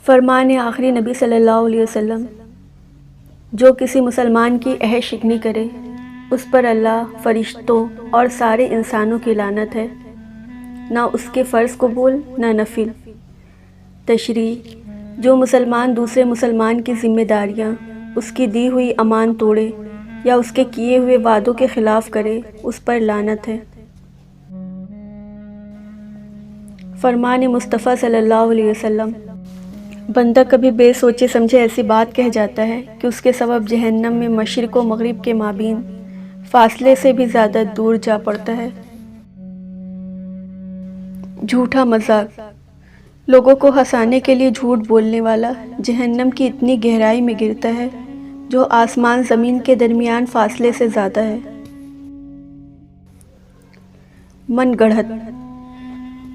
فرمان آخری نبی صلی اللہ علیہ وسلم، جو کسی مسلمان کی عہد شکنی کرے اس پر اللہ، فرشتوں اور سارے انسانوں کی لعنت ہے، نہ اس کے فرض قبول نہ نفل۔ تشریح: جو مسلمان دوسرے مسلمان کی ذمہ داریاں، اس کی دی ہوئی امان توڑے یا اس کے کیے ہوئے وعدوں کے خلاف کرے اس پر لعنت ہے۔ فرمان مصطفیٰ صلی اللہ علیہ وسلم، بندہ کبھی بے سوچے سمجھے ایسی بات کہہ جاتا ہے کہ اس کے سبب جہنم میں مشرق و مغرب کے مابین فاصلے سے بھی زیادہ دور جا پڑتا ہے۔ جھوٹا مذاق: لوگوں کو ہنسانے کے لیے جھوٹ بولنے والا جہنم کی اتنی گہرائی میں گرتا ہے جو آسمان زمین کے درمیان فاصلے سے زیادہ ہے۔ من گڑھت: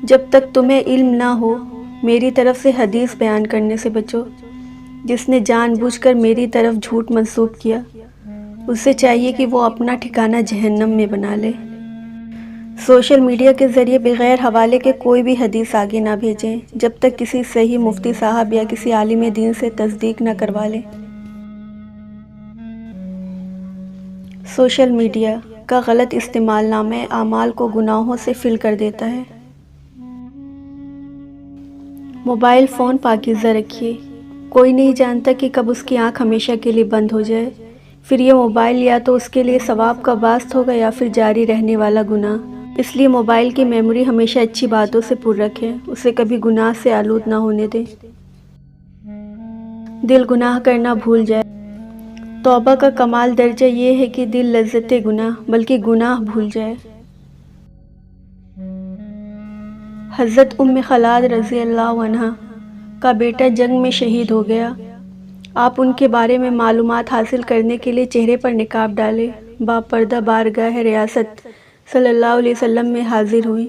جب تک تمہیں علم نہ ہو میری طرف سے حدیث بیان کرنے سے بچو۔ جس نے جان بوجھ کر میری طرف جھوٹ منسوب کیا اسے چاہیے کہ وہ اپنا ٹھکانہ جہنم میں بنا لے۔ سوشل میڈیا کے ذریعے بغیر حوالے کے کوئی بھی حدیث آگے نہ بھیجیں جب تک کسی صحیح مفتی صاحب یا کسی عالم دین سے تصدیق نہ کروا لیں۔ سوشل میڈیا کا غلط استعمال نامہ اعمال کو گناہوں سے فل کر دیتا ہے۔ موبائل فون پاکیزہ رکھیے، کوئی نہیں جانتا کہ کب اس کی آنکھ ہمیشہ کے لیے بند ہو جائے، پھر یہ موبائل یا تو اس کے لیے ثواب کا باعث ہوگا یا پھر جاری رہنے والا گناہ۔ اس لیے موبائل کی میموری ہمیشہ اچھی باتوں سے پر رکھیں، اسے کبھی گناہ سے آلود نہ ہونے دیں۔ دل گناہ کرنا بھول جائے۔ توبہ کا کمال درجہ یہ ہے کہ دل لذت گناہ بلکہ گناہ بھول جائے۔ حضرت ام خلاد رضی اللہ عنہا کا بیٹا جنگ میں شہید ہو گیا۔ آپ ان کے بارے میں معلومات حاصل کرنے کے لیے چہرے پر نقاب ڈالے باپردہ بارگاہ ریاست صلی اللہ علیہ وسلم میں حاضر ہوئیں۔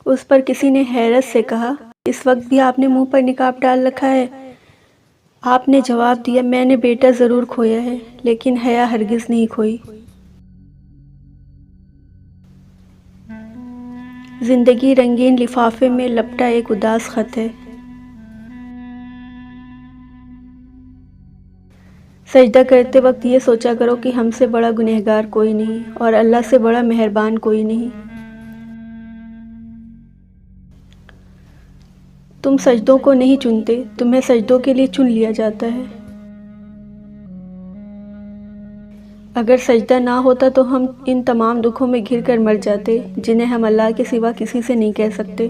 اس پر کسی نے حیرت سے کہا، اس وقت بھی آپ نے منہ پر نقاب ڈال رکھا ہے؟ آپ نے جواب دیا، میں نے بیٹا ضرور کھویا ہے لیکن حیا ہرگز نہیں کھوئی۔ زندگی رنگین لفافے میں لپٹا ایک اداس خط ہے۔ سجدہ کرتے وقت یہ سوچا کرو کہ ہم سے بڑا گنہگار کوئی نہیں اور اللہ سے بڑا مہربان کوئی نہیں۔ تم سجدوں کو نہیں چنتے، تمہیں سجدوں کے لیے چن لیا جاتا ہے۔ اگر سجدہ نہ ہوتا تو ہم ان تمام دکھوں میں گھر کر مر جاتے جنہیں ہم اللہ کے سوا کسی سے نہیں کہہ سکتے۔